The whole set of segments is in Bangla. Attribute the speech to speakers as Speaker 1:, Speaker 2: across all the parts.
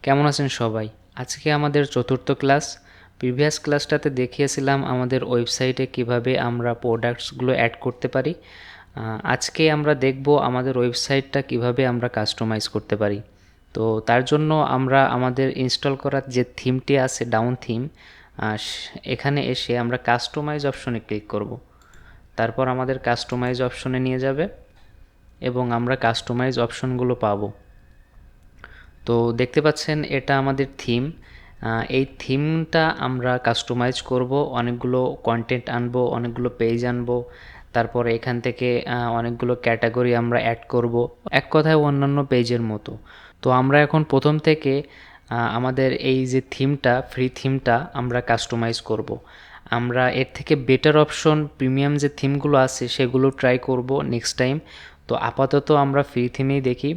Speaker 1: কেমন আছেন সবাই? আজকে আমাদের চতুর্থ ক্লাস। প্রিভিয়াস ক্লাসটাতে দেখিয়েছিলাম আমাদের ওয়েবসাইটে কিভাবে আমরা প্রোডাক্টসগুলো অ্যাড করতে পারি। আজকে আমরা দেখব আমাদের ওয়েবসাইটটা কিভাবে আমরা কাস্টমাইজ করতে পারি। তো তার জন্য আমরা আমাদের ইনস্টল করার যে থিমটি আছে ডাউন থিম, এখানে এসে আমরা কাস্টমাইজ অপশনে ক্লিক করব। তারপর আমাদের কাস্টমাইজ অপশনে নিয়ে যাবে এবং আমরা কাস্টমাইজ অপশনগুলো পাবো। তো দেখতে পাচ্ছেন এটা আমাদের থিম। এই থিমটা আমরা কাস্টমাইজ করব, অনেকগুলো কন্টেন্ট আনবো, অনেকগুলো পেজ আনবো, তারপরে এখান থেকে অনেকগুলো ক্যাটাগরি আমরা অ্যাড করব, এক কথায় অন্যান্য পেজের মতো। তো আমরা এখন প্রথম থেকে আমাদের এই যে থিমটা, ফ্রি থিমটা আমরা কাস্টমাইজ করব। আমরা এর থেকে বেটার অপশন প্রিমিয়াম যে থিমগুলো আছে সেগুলো ট্রাই করব নেক্সট টাইম। তো আপাতত আমরা ফ্রি থিমেই দেখি।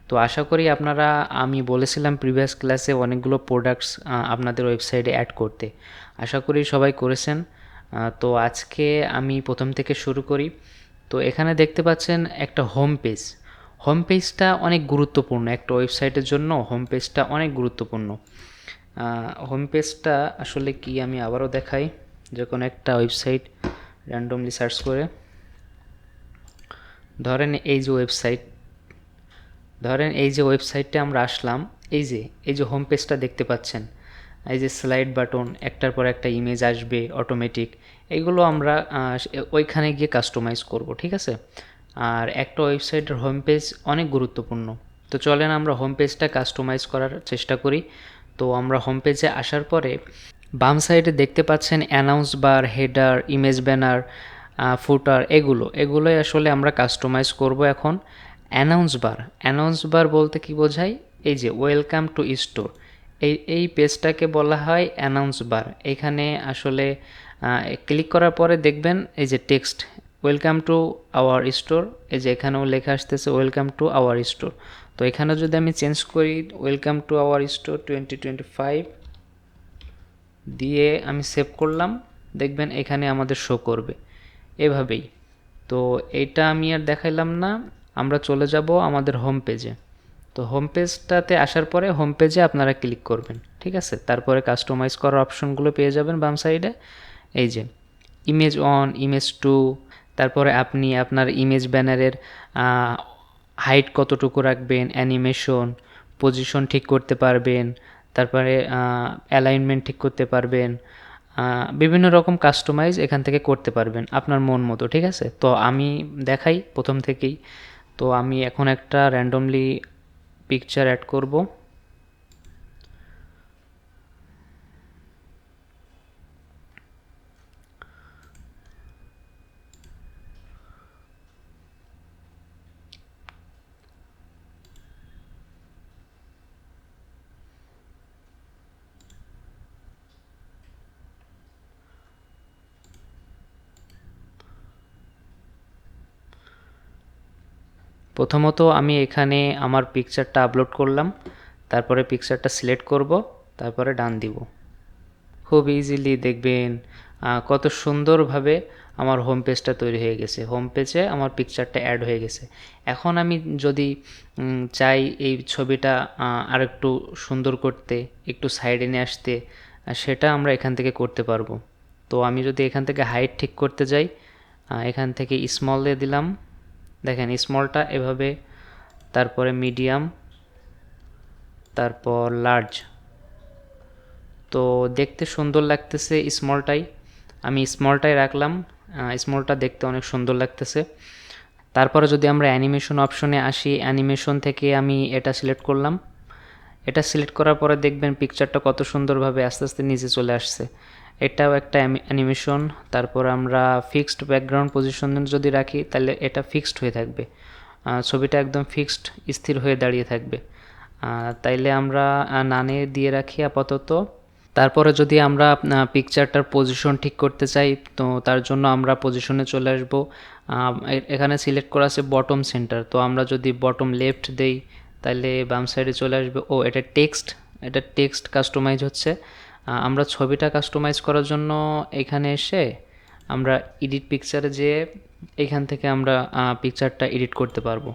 Speaker 1: তো আশা করি আপনারা, আমি বলেছিলাম প্রিভিয়াস ক্লাসে অনেকগুলো প্রোডাক্টস আপনাদের ওয়েবসাইটে অ্যাড করতে, আশা করি সবাই করেছেন। তো আজকে আমি প্রথম থেকে শুরু করি। তো এখানে দেখতে পাচ্ছেন একটা হোম পেজ। হোম পেজটা অনেক গুরুত্বপূর্ণ, একটা ওয়েবসাইটের জন্য হোম পেজটা অনেক গুরুত্বপূর্ণ। হোম পেজটা আসলে কি আমি আবারও দেখাই। যখন একটা ওয়েবসাইট র্যান্ডমলি সার্চ করে, ধরেন এই যে ওয়েবসাইটে আমরা আসলাম, এই যে হোম পেজটা দেখতে পাচ্ছেন, এই যে স্লাইড বাটন, একটার পর একটা ইমেজ আসবে অটোমেটিক, এইগুলো আমরা ওইখানে গিয়ে কাস্টমাইজ করব, ঠিক আছে। আর একটা ওয়েবসাইটের হোম পেজ অনেক গুরুত্বপূর্ণ। তো চলেন আমরা হোম পেজটা কাস্টমাইজ করার চেষ্টা করি। তো আমরা হোম পেজে আসার পরে বাম সাইডে দেখতে পাচ্ছেন অ্যানাউন্স বার, হেডার, ইমেজ ব্যানার, ফুটার, এগুলোই আসলে আমরা কাস্টমাইজ করব এখন। অ্যানাউন্স বার বলতে কি বোঝায়? এই যে ওয়েলকাম টু স্টোর, এই পেজটাকে বলা হয় অ্যানাউন্স বার। এখানে আসলে ক্লিক করার পরে দেখবেন এই যে text, welcome to our store, এই যে এখানেও লেখা আসতেছে ওয়েলকাম টু আওয়ার স্টোর। তো এখানে যদি আমি চেঞ্জ করি ওয়েলকাম টু আওয়ার স্টোর 2025 দিয়ে আমি সেভ করলাম, দেখবেন এখানে আমাদের শো করবে এভাবেই। তো এইটা আমি আর দেখাইলাম না, আমরা চলে যাব আমাদের হোম পেজে। তো হোম পেজটাতে আসার পরে হোম পেজে আপনারা ক্লিক করবেন, ঠিক আছে। তারপরে কাস্টমাইজ করার অপশনগুলো পেয়ে যাবেন বাম সাইডে, এই যে ইমেজ অন, ইমেজ টু, তারপরে আপনি আপনার ইমেজ ব্যানারের হাইট কতটুকু রাখবেন, অ্যানিমেশন, পজিশন ঠিক করতে পারবেন, তারপরে অ্যালাইনমেন্ট ঠিক করতে পারবেন, বিভিন্ন রকম কাস্টমাইজ এখান থেকে করতে পারবেন আপনার মন মতো, ঠিক আছে। তো আমি দেখাই প্রথম থেকেই। তো আমি এখন একটা র্যান্ডমলি পিকচার অ্যাড করব। প্রথমত আমি এখানে আমার পিকচারটা আপলোড করলাম, তারপরে পিকচারটা সিলেক্ট করব, তারপরে ডান দিব। খুব ইজিলি দেখবেন কত সুন্দরভাবে আমার হোম পেজটা তৈরি হয়ে গেছে। হোম পেজে আমার পিকচারটা অ্যাড হয়ে গেছে। এখন আমি যদি চাই এই ছবিটা আরেকটু সুন্দর করতে, একটু সাইডে নিয়ে আসতে, সেটা আমরা এখান থেকে করতে পারবো। তো আমি যদি এখান থেকে হাইট ঠিক করতে যাই, এখান থেকে স্মল দিয়ে দিলাম, দেখেন স্মলটা এভাবে, তারপরে মিডিয়াম, তারপর লার্জ। তো দেখতে সুন্দর লাগতেছে স্মলটাই, আমি স্মলটাই রাখলাম। স্মলটা দেখতে অনেক সুন্দর লাগতেছে। তারপরে যদি আমরা অ্যানিমেশন অপশনে আসি, অ্যানিমেশন থেকে আমি এটা সিলেক্ট করলাম। এটা সিলেক্ট করার পরে দেখবেন পিকচারটা কত সুন্দরভাবে আস্তে আস্তে নিচে চলে আসছে। এটাও একটা অ্যানিমেশন। তারপর আমরা ফিক্সড ব্যাকগ্রাউন্ড পজিশন যদি রাখি তাহলে এটা ফিক্সড হয়ে থাকবে, ছবিটা একদম ফিক্সড, স্থির হয়ে দাঁড়িয়ে থাকবে। তাইলে আমরা নানে দিয়ে রাখি আপাতত। তারপরে যদি আমরা পিকচারটার পজিশন ঠিক করতে চাই, তো তার জন্য আমরা পজিশনে চলে আসব। এখানে সিলেক্ট করা আছে বটম সেন্টার, তো আমরা যদি বটম লেফট দেই তাহলে বাম সাইডে চলে আসবে। ও এটা টেক্সট কাস্টমাইজ হচ্ছে। আমরা ছবিটা কাস্টমাইজ করার জন্য এখানে এসে আমরা এডিট পিকচারে যেয়ে এখান থেকে আমরা পিকচারটা এডিট করতে পারবো।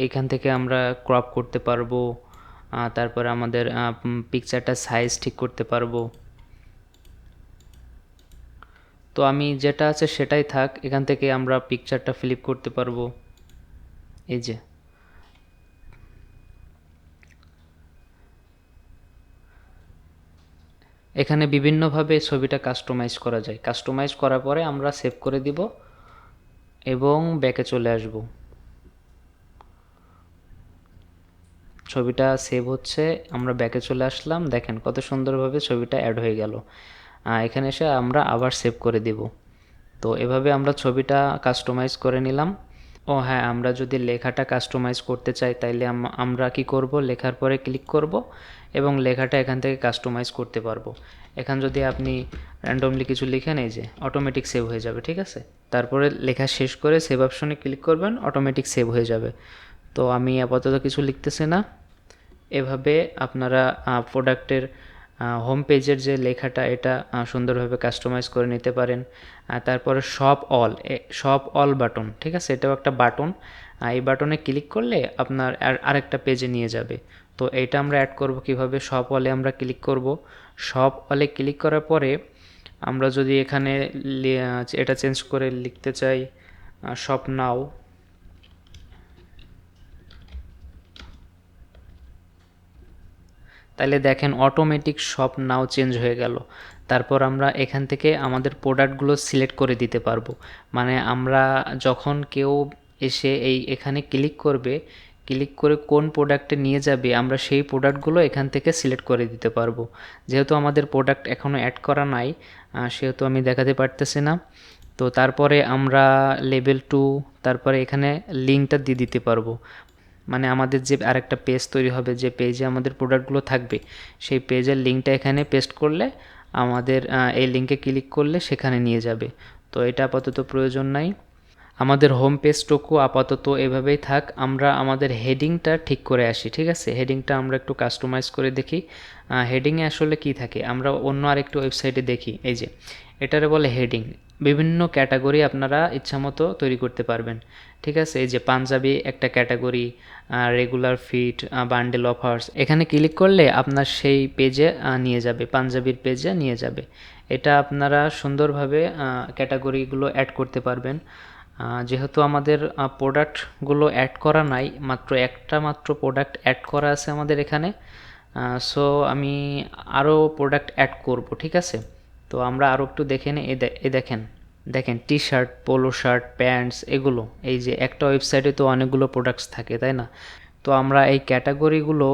Speaker 1: এখান থেকে আমরা ক্রপ করতে পারবো, তারপরে আমাদের পিকচারটা সাইজ ঠিক করতে পারবো। তো আমি যেটা আছে সেটাই থাক, এখান থেকে আমরা পিকচারটা ফ্লিপ করতে পারবো। এই যে এখানে বিভিন্নভাবে ছবিটা কাস্টমাইজ করা যায়। কাস্টমাইজ করার পরে আমরা সেভ করে দিব এবং ব্যাকে চলে আসব। ছবিটা সেভ হচ্ছে, আমরা ব্যাকে চলে আসলাম। দেখেন কত সুন্দরভাবে ছবিটা অ্যাড হয়ে গেল। এখানে এসে আমরা আবার সেভ করে দিব। তো এভাবে আমরা ছবিটা কাস্টমাইজ করে নিলাম। ও হ্যাঁ, আমরা যদি লেখাটা কাস্টমাইজ করতে চাই তাইলে আমরা কি করব, লেখার পরে ক্লিক করব এবং লেখাটা এখান থেকে কাস্টমাইজ করতে পারবো। এখান যদি আপনি র্যান্ডমলি কিছু লিখেন, এই যে অটোমেটিক সেভ হয়ে যাবে, ঠিক আছে। তারপরে লেখা শেষ করে সেভ অপশনে ক্লিক করবেন, অটোমেটিক সেভ হয়ে যাবে। তো আমি আপাতত কিছু লিখতেছি না। এভাবে আপনারা প্রোডাক্টের হোম পেজের যে লেখাটা এটা সুন্দরভাবে কাস্টমাইজ করে নিতে পারেন। তারপরে শপ অল বাটন, ঠিক আছে, এটাও একটা বাটন। এই বাটনে ক্লিক করলে আপনার আরেকটা পেজে নিয়ে যাবে। তো এইটা আমরা অ্যাড করব কিভাবে, শপ অলে আমরা ক্লিক করব। শপ অলে ক্লিক করার পরে আমরা যদি এখানে এটা চেঞ্জ করে লিখতে চাই শপ নাও, তাহলে দেখেন অটোমেটিক শপ নাও চেঞ্জ হয়ে গেল। তারপর আমরা এখান থেকে আমাদের প্রোডাক্টগুলো সিলেক্ট করে দিতে পারবো। মানে আমরা যখন কেউ এসে এখানে ক্লিক করবে, ক্লিক করে কোন প্রোডাক্টে নিয়ে যাবে আমরা সেই প্রোডাক্টগুলো এখান থেকে সিলেক্ট করে দিতে পারবো। যেহেতু আমাদের প্রোডাক্ট এখনও অ্যাড করা নাই, সেহেতু আমি দেখাতে পারতেছি না। তো তারপরে আমরা লেভেল 2, তারপরে এখানে লিঙ্কটা দিয়ে দিতে পারবো। মানে আমাদের যে আরেকটা পেজ তৈরি হবে, যে পেজে আমাদের প্রোডাক্টগুলো থাকবে, সেই পেজের লিঙ্কটা এখানে পেস্ট করলে আমাদের এই লিঙ্কে ক্লিক করলে সেখানে নিয়ে যাবে। তো এটা আপাতত প্রয়োজন নাই। আমাদের হোম পেজটুকু আপাতত এভাবেই থাক। আমরা আমাদের হেডিংটা ঠিক করে আসি, ঠিক আছে। হেডিংটা আমরা একটু কাস্টমাইজ করে দেখি। হেডিংয়ে আসলে কি থাকে আমরা অন্য আরেকটু ওয়েবসাইটে দেখি। এই যে এটারে বলে হেডিং। বিভিন্ন ক্যাটাগরি আপনারা ইচ্ছামতো তৈরি করতে পারবেন, ঠিক আছে। এই যে পাঞ্জাবি একটা category, regular fit, bundle offers, এখানে ক্লিক করলে আপনার সেই পেজে নিয়ে যাবে, পাঞ্জাবির পেজে নিয়ে যাবে। এটা আপনারা সুন্দরভাবে ক্যাটাগরিগুলো অ্যাড করতে পারবেন। যেহেতু আমাদের প্রোডাক্টগুলো অ্যাড করা নাই, মাত্র প্রোডাক্ট অ্যাড করা আছে আমাদের এখানে। সো আমি আরও প্রোডাক্ট অ্যাড করব, ঠিক আছে। তো আমরা আরও একটু দেখে নিই। এই দেখেন দেখেন T shirt, polo shirt, pants, এগুলো এই যে একটা ওয়েবসাইটে তো অনেকগুলো প্রোডাক্টস থাকে, তাই না। তো আমরা এই ক্যাটাগরিগুলো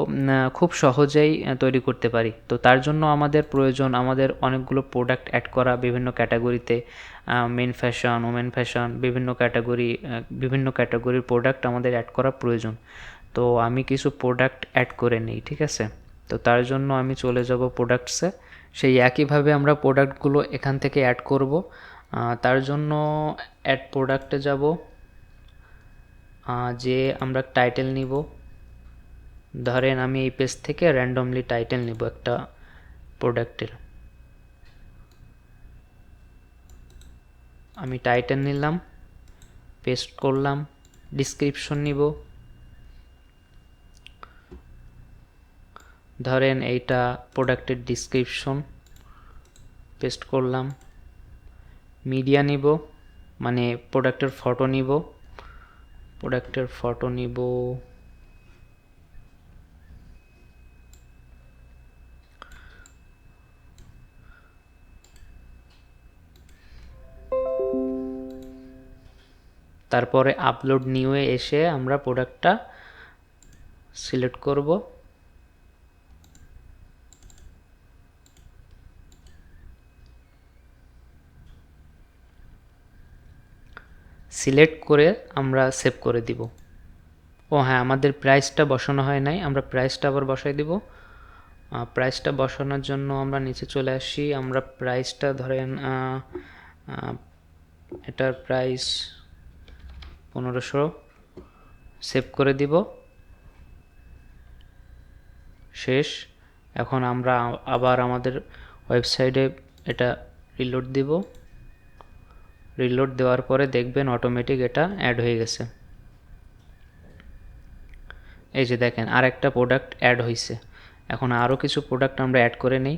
Speaker 1: খুব সহজেই তৈরি করতে পারি। তো তার জন্য আমাদের প্রয়োজন আমাদের অনেকগুলো প্রোডাক্ট অ্যাড করা বিভিন্ন ক্যাটাগরিতে। মেন ফ্যাশন, ওমেন ফ্যাশন, বিভিন্ন ক্যাটাগরির প্রোডাক্ট আমাদের অ্যাড করা প্রয়োজন। তো আমি কিছু প্রোডাক্ট অ্যাড করে নিই, ঠিক আছে। তো তার জন্য আমি চলে যাব প্রোডাক্টসে। সেই একইভাবে আমরা প্রোডাক্টগুলো এখান থেকে অ্যাড করব। তার জন্য অ্যাড প্রোডাক্টে যাব, যে আমরা টাইটেল নিব। ধরেন আমি এই পেজ থেকে র্যান্ডমলি টাইটেল নিব একটা প্রোডাক্টের। আমি টাইটেল নিলাম, পেস্ট করলাম। ডিসক্রিপশন নিব, ধরেন এইটা প্রোডাক্টের ডিসক্রিপশন, পেস্ট করলাম। মিডিয়া নিব, মানে প্রোডাক্টের ফটো নিব। তারপরে আপলোড নিউয়ে এসে আমরা প্রোডাক্টটা সিলেক্ট করব। সিলেক্ট করে আমরা সেভ করে দিব। ও হ্যাঁ, আমাদের প্রাইসটা বসানো হয় নাই, আমরা প্রাইসটা আবার বসাই দিব। প্রাইসটা বসানোর জন্য আমরা নিচে চলে আসি। আমরা প্রাইসটা ধরেন এটার প্রাইস 1500, সেভ করে দিব। শেষ। এখন আমরা আবার আমাদের ওয়েবসাইটে এটা রিলোড দিব। রিলোড দেওয়ার পরে দেখবেন অটোমেটিক এটা অ্যাড হয়ে গেছে। এই যে দেখেন আরেকটা প্রোডাক্ট অ্যাড হয়েছে। এখন আরও কিছু প্রোডাক্ট আমরা অ্যাড করে নিই।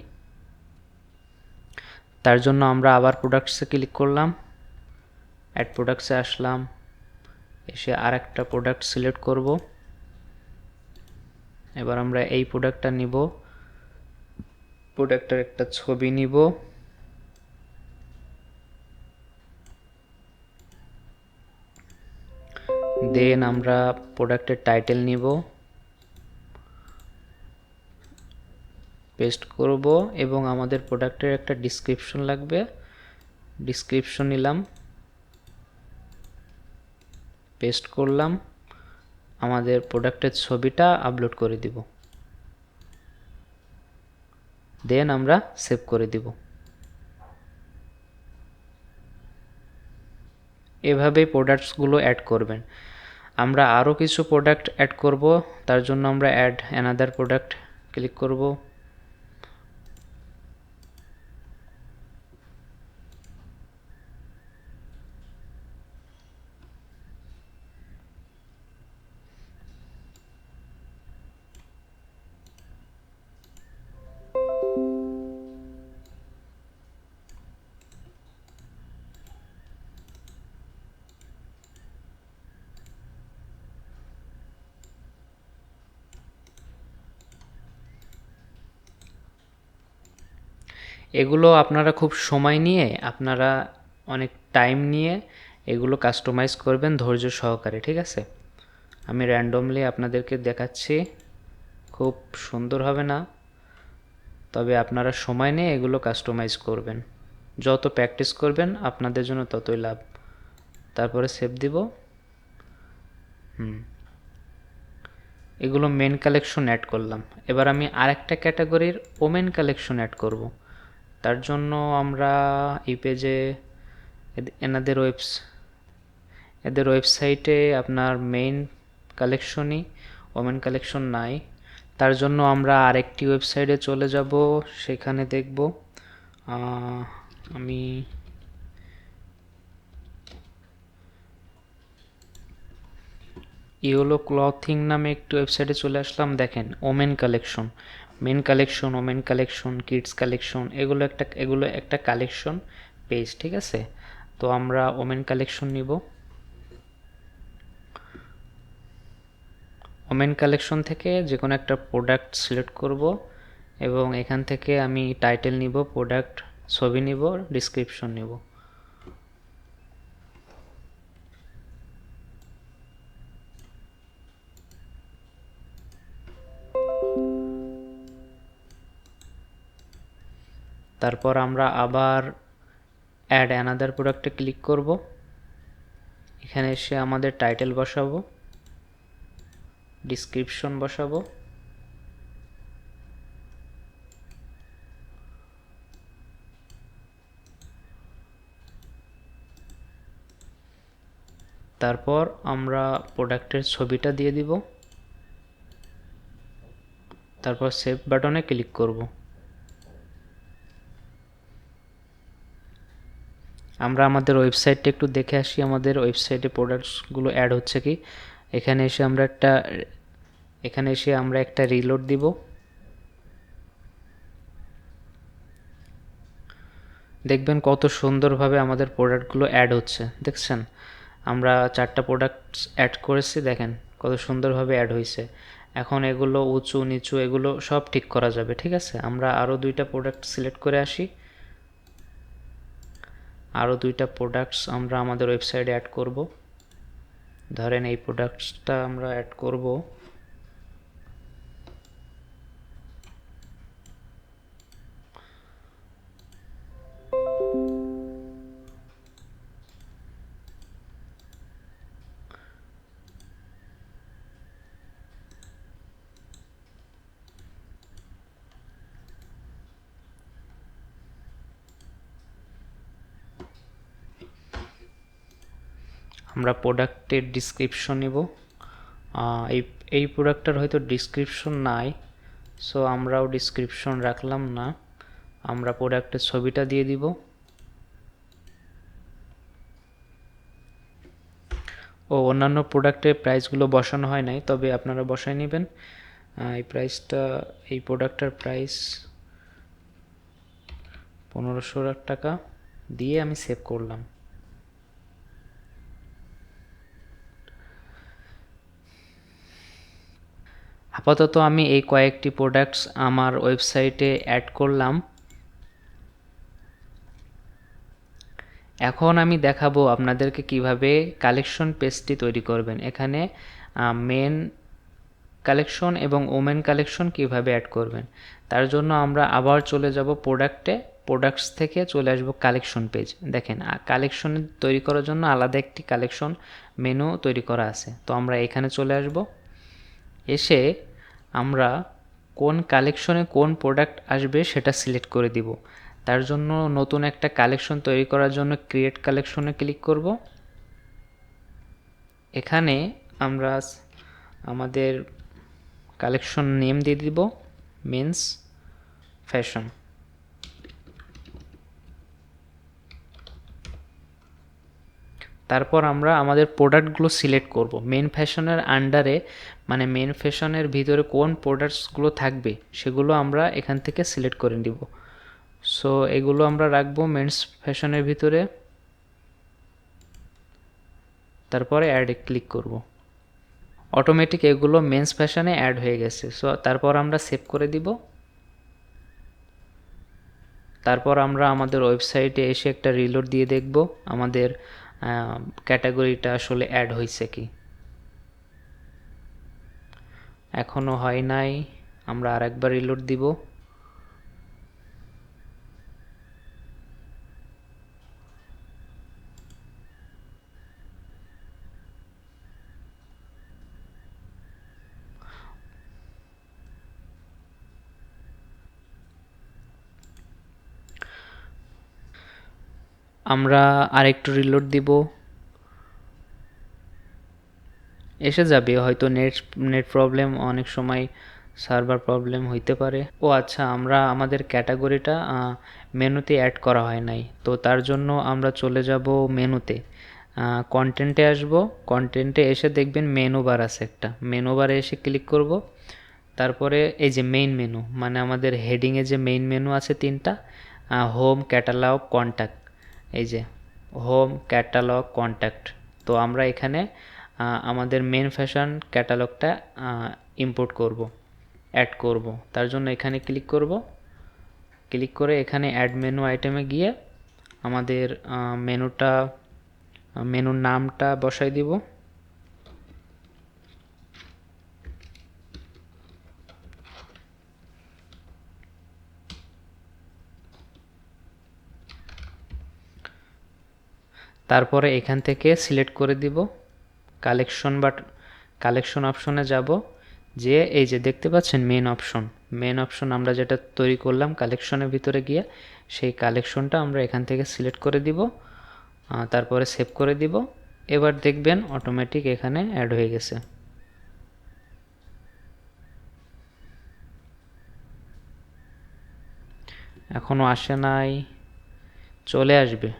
Speaker 1: তার জন্য আমরা আবার প্রোডাক্টসে ক্লিক করলাম, অ্যাড প্রোডাক্টসে আসলাম, এসে আরেকটা প্রোডাক্ট সিলেক্ট করব। এবার আমরা এই প্রোডাক্টটা নিব, প্রোডাক্টের একটা ছবি নিব, দেন আমরা প্রোডাক্টের টাইটেল নিব, পেস্ট করব এবং আমাদের প্রোডাক্টের একটা ডিসক্রিপশন লাগবে, ডিসক্রিপশন নিলাম, পেস্ট করলাম, আমাদের প্রোডাক্টের ছবিটা আপলোড করে দিব, দেন আমরা সেভ করে দিব। এভাবেই প্রোডাক্টসগুলো অ্যাড করবেন। আমরা আরও কিছু প্রোডাক্ট অ্যাড করব, তার জন্য আমরা অ্যাড অ্যানাদার প্রোডাক্ট ক্লিক করব। এগুলো আপনারা খুব সময় নিয়ে, আপনারা অনেক টাইম নিয়ে এগুলো কাস্টমাইজ করবেন ধৈর্য সহকারে, ঠিক আছে? আমি র্যান্ডমলি আপনাদেরকে দেখাচ্ছি, খুব সুন্দর হবে না, তবে আপনারা সময় নিয়ে এগুলো কাস্টমাইজ করবেন। যত প্র্যাকটিস করবেন আপনাদের জন্য ততই লাভ। তারপরে সেভ দিব। এগুলো মেন কালেকশন অ্যাড করলাম। এবার আমি আরেকটা ক্যাটাগরির ওমেন কালেকশন অ্যাড করব। তার জন্য আমরা এই পেজে এদের ওয়েবসাইটে আপনার মেইন কালেকশনই ওমেন কালেকশন নাই। তার জন্য আমরা আরেকটি ওয়েবসাইটে চলে যাব, সেখানে দেখব আমি ইয়েলো ক্লথিং নামে একটি ওয়েবসাইটে চলে আসলাম। দেখেন women collection, men collection, women collection, kids collection, এগুলো একটা কালেকশন পেজ, ঠিক আছে? তো আমরা ওমেন কালেকশন নিব। ওমেন কালেকশন থেকে যে কোনো একটা প্রোডাক্ট সিলেক্ট করব এবং এখান থেকে আমি টাইটেল নিব, প্রোডাক্ট ছবি নিব, ডিসক্রিপশন নিব। তারপর আমরা আবার অ্যাড অ্যানাদার প্রোডাক্টে ক্লিক করব। এখানে এসে আমাদের টাইটেল বসাবো, ডিসক্রিপশন বসাবো, তারপর আমরা প্রোডাক্টের ছবিটা দিয়ে দিব, তারপর সেভ বাটনে ক্লিক করব। আমরা আমাদের ওয়েবসাইটটা একটু দেখে আসি, আমাদের ওয়েবসাইটে প্রোডাক্টসগুলো অ্যাড হচ্ছে কি। এখানে এসে আমরা একটা রিলোড দিব। দেখবেন কত সুন্দরভাবে আমাদের প্রোডাক্টগুলো অ্যাড হচ্ছে, দেখছেন? আমরা 4টা প্রোডাক্টস অ্যাড করেছি, দেখেন কত সুন্দরভাবে অ্যাড হয়েছে। এখন এগুলো উঁচু নিচু এগুলো সব ঠিক করা যাবে, ঠিক আছে? আমরা আরও 2টা প্রোডাক্ট সিলেক্ট করে আসি। আরও 2টা প্রোডাক্টস আমরা আমাদের ওয়েবসাইটে অ্যাড করব। ধরেন এই প্রোডাক্টসটা আমরা অ্যাড করব। আমরা প্রোডাক্টের ডিসক্রিপশন নিব। এই প্রোডাক্টটার হয়তো ডিসক্রিপশন নাই, সো আমরাও ডিসক্রিপশন রাখলাম না, আমরা প্রোডাক্টের ছবিটা দিয়ে দিব। ও অন্যান্য প্রোডাক্টের প্রাইসগুলো বসানো হয় নাই, তবে আপনারা বসায় নেবেন। এই প্রাইসটা, এই প্রোডাক্টটার প্রাইস 1500 টাকা দিয়ে আমি সেভ করলাম। আপাতত আমি এই কয়েকটি প্রোডাক্টস আমার ওয়েবসাইটে অ্যাড করলাম। এখন আমি দেখাবো আপনাদেরকে কিভাবে কালেকশন পেজটি তৈরি করবেন। এখানে মেন কালেকশন এবং ওমেন কালেকশন কিভাবে অ্যাড করবেন। তার জন্য আমরা আবার চলে যাব প্রোডাক্টে, প্রোডাক্টস থেকে চলে আসব কালেকশন পেজ। দেখেন কালেকশন তৈরি করার জন্য আলাদা একটি কালেকশন মেনু তৈরি করা আছে। তো আমরা এখানে চলে আসব, এসে আমরা কোন কালেকশনে কোন প্রোডাক্ট আসবে সেটা সিলেক্ট করে দিব। তার জন্য নতুন একটা কালেকশন তৈরি করার জন্য ক্রিয়েট কালেকশনে ক্লিক করব। এখানে আমরা আমাদের কালেকশন নেম দিয়ে দিব মেন্স ফ্যাশন। তারপর আমরা আমাদের প্রোডাক্টগুলো সিলেক্ট করব। মেন ফ্যাশনের আন্ডারে, মানে মেন ফ্যাশনের ভিতরে কোন প্রোডাক্টসগুলো থাকবে সেগুলো আমরা এখান থেকে সিলেক্ট করে নিব। সো এগুলো আমরা রাখবো মেন্স ফ্যাশনের ভিতরে। তারপরে অ্যাডে ক্লিক করব। অটোমেটিক এগুলো মেন্স ফ্যাশনে অ্যাড হয়ে গেছে। সো তারপর আমরা সেভ করে দিব। তারপর আমরা আমাদের ওয়েবসাইটে এসে একটা রিলোড দিয়ে দেখব আমাদের ক্যাটাগরিটা আসলে অ্যাড হয়েছে কি। এখনও হয় নাই, আমরা আরেকবার রিলোড দিব। আমরা আরেকটু রিলোড দিব, এসে যাবে। হয়তো নেট প্রবলেম, অনেক সময় সার্ভার প্রবলেম হইতে পারে। ও আচ্ছা, আমরা আমাদের ক্যাটাগরিটা মেনুতে অ্যাড করা হয় নাই, তো তার জন্য আমরা চলে যাব মেনুতে, কন্টেন্টে আসব। কন্টেন্টে এসে দেখবেন মেনু বার আছে একটা, মেনু বারে এসে ক্লিক করব। তারপরে এই যে মেইন মেনু, মানে আমাদের হেডিংয়ে যে মেইন মেনু আছে তিনটা, হোম, ক্যাটালগ, কন্ট্যাক্ট। এই যে হোম, ক্যাটালগ, কন্ট্যাক্ট। তো আমরা এখানে আমাদের মেন ফ্যাশন ক্যাটালগটা ইম্পোর্ট করব, অ্যাড করব। তার জন্য এখানে ক্লিক করব। ক্লিক করে এখানে অ্যাড মেনু আইটেমে গিয়ে আমাদের মেনুর নামটা বসাই দিব। তারপরে এখান থেকে সিলেক্ট করে দিব কালেকশন, বাট কালেকশন অপশনে যাব, যে এই যে দেখতে পাচ্ছেন মেন অপশন আমরা যেটা তৈরি করলাম কালেকশনের ভিতরে গিয়ে, সেই কালেকশনটা আমরা এখান থেকে সিলেক্ট করে দিব। তারপরে সেভ করে দিব। এবার দেখবেন অটোমেটিক এখানে অ্যাড হয়ে গেছে। এখনও আসে নাই, চলে আসবে।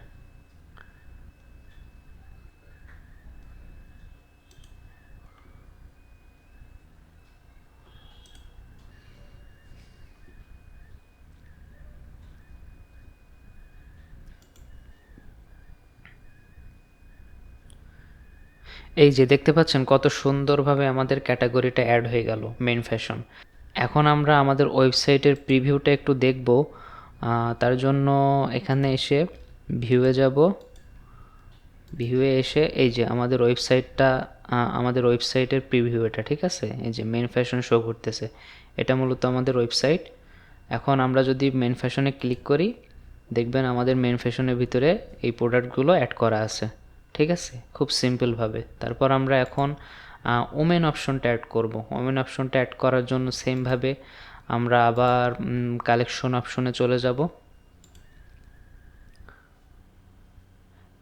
Speaker 1: এই যে দেখতে পাচ্ছেন কত সুন্দরভাবে আমাদের ক্যাটাগরিটা অ্যাড হয়ে গেল, মেন ফ্যাশন। এখন আমরা আমাদের ওয়েবসাইটের প্রিভিউটা একটু দেখব। তার জন্য এখানে এসে ভিউয়ে যাব। ভিউয়ে এসে এই যে আমাদের ওয়েবসাইটটা, আমাদের ওয়েবসাইটের প্রিভিউ এটা, ঠিক আছে। এই যে মেন ফ্যাশন শো করতেছে, এটা মূলত আমাদের ওয়েবসাইট। এখন আমরা যদি মেন ফ্যাশনে ক্লিক করি, দেখবেন আমাদের মেন ফ্যাশনের ভিতরে এই প্রোডাক্টগুলো অ্যাড করা আছে, ঠিক আছে, খুব সিম্পলভাবে। তারপর আমরা এখন ওমেন অপশনটা অ্যাড করব। ওমেন অপশনটা অ্যাড করার জন্য সেমভাবে আমরা আবার কালেকশন অপশনে চলে যাব।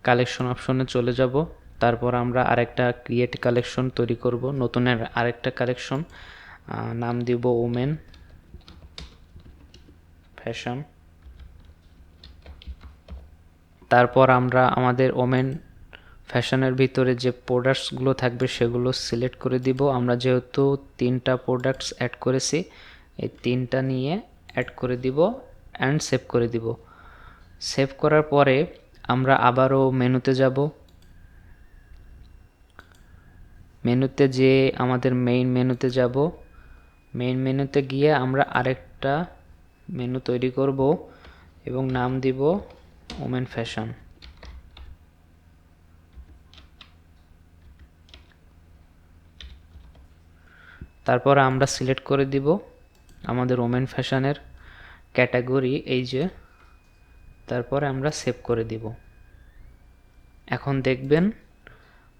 Speaker 1: কালেকশন অপশনে চলে যাব। তারপর আমরা আরেকটা ক্রিয়েট কালেকশন তৈরি করব, নতুনের আরেকটা কালেকশন, নাম দিব ওমেন ফ্যাশন। তারপর আমরা আমাদের ওমেন ফ্যাশনের ভিতরে যে প্রোডাক্টসগুলো থাকবে সেগুলো সিলেক্ট করে দিব। আমরা যেহেতু 3টা প্রোডাক্টস অ্যাড করেছি, এই 3টা নিয়ে অ্যাড করে দিব অ্যান্ড সেভ করে দিব। সেভ করার পরে আমরা আবারও মেনুতে যাব। মেনুতে যেয়ে আমাদের মেইন মেনুতে যাব। মেইন মেনুতে গিয়ে আমরা আরেকটা মেনু তৈরি করব এবং নাম দিব ওমেন ফ্যাশন। তারপর আমরা সিলেক্ট করে দিব আমাদের ওমেন ফ্যাশনের ক্যাটাগরি, এই যে। তারপরে আমরা সেভ করে দিব। এখন দেখবেন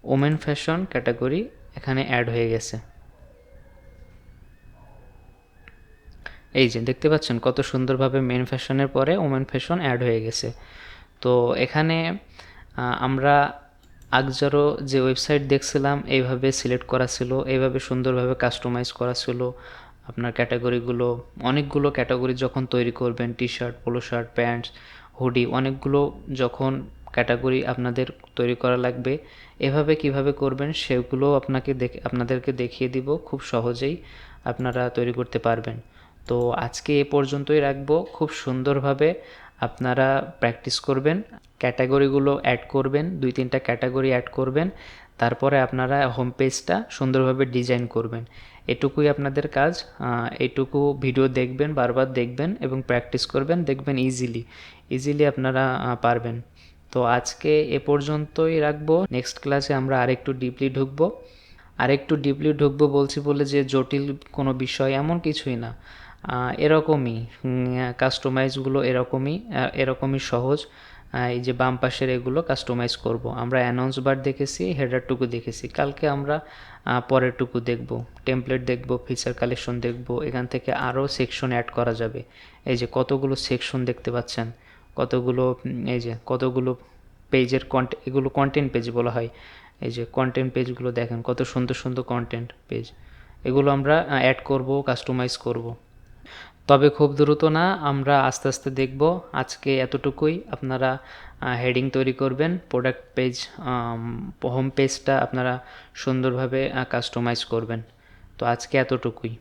Speaker 1: ওমেন ফ্যাশন ক্যাটাগরি এখানে অ্যাড হয়ে গেছে। এই যে দেখতে পাচ্ছেন কত সুন্দরভাবে মেন ফ্যাশনের পরে ওমেন ফ্যাশন অ্যাড হয়ে গেছে। তো এখানে আমরা আগজারও যে ওয়েবসাইট দেখছিলাম এইভাবে সিলেক্ট করা ছিল, এইভাবে সুন্দরভাবে কাস্টমাইজ করা ছিল। আপনার ক্যাটাগরিগুলো, অনেকগুলো ক্যাটাগরি যখন তৈরি করবেন, T shirt, polo shirt, pants, hoodie, অনেকগুলো যখন ক্যাটাগরি আপনাদের তৈরি করা লাগবে, এভাবে কিভাবে করবেন সেগুলো আপনাদেরকে দেখিয়ে দিব। খুব সহজেই আপনারা তৈরি করতে পারবেন। তো আজকে এ পর্যন্তই রাখবো। খুব সুন্দরভাবে আপনারা প্র্যাকটিস করবেন, ক্যাটাগরিগুলো অ্যাড করবেন, 2-3টা ক্যাটাগরি অ্যাড করবেন, তারপরে আপনারা হোম পেজটা সুন্দরভাবে ডিজাইন করবেন। এটুকুই আপনাদের কাজ। এইটুকু ভিডিও দেখবেন, বারবার দেখবেন এবং প্র্যাকটিস করবেন, দেখবেন ইজিলি আপনারা পারবেন। তো আজকে এ পর্যন্তই রাখবো। নেক্সট ক্লাসে আমরা আরেকটু ডিপলি ঢুকবো বলছি বলে যে জটিল কোনো বিষয় এমন কিছুই না। এরকমই কাস্টমাইজগুলো এরকমই সহজ। এই যে বাম পাশের এগুলো কাস্টমাইজ করব। আমরা অ্যানাউন্স বার দেখেছি, হেডারটুকু দেখেছি। কালকে আমরা পরেরটুকু দেখব, টেমপ্লেট দেখব, ফিচার কালেকশন দেখব। এখান থেকে আরও সেকশন অ্যাড করা যাবে। এই যে কতগুলো সেকশন দেখতে পাচ্ছেন, কতগুলো পেজের এগুলো কন্টেন্ট পেজ বলা হয়। এই যে কন্টেন্ট পেজগুলো দেখেন, কত সুন্দর সুন্দর কন্টেন্ট পেজ। এগুলো আমরা অ্যাড করব, কাস্টমাইজ করব। তবে খুব দ্রুত না, আমরা আস্তে আস্তে দেখব। আজকে এতটুকুই। আপনারা হেডিং তৈরি করবেন, প্রোডাক্ট পেজ, হোম পেজটা আপনারা সুন্দরভাবে কাস্টমাইজ করবেন। তো আজকে এতটুকুই।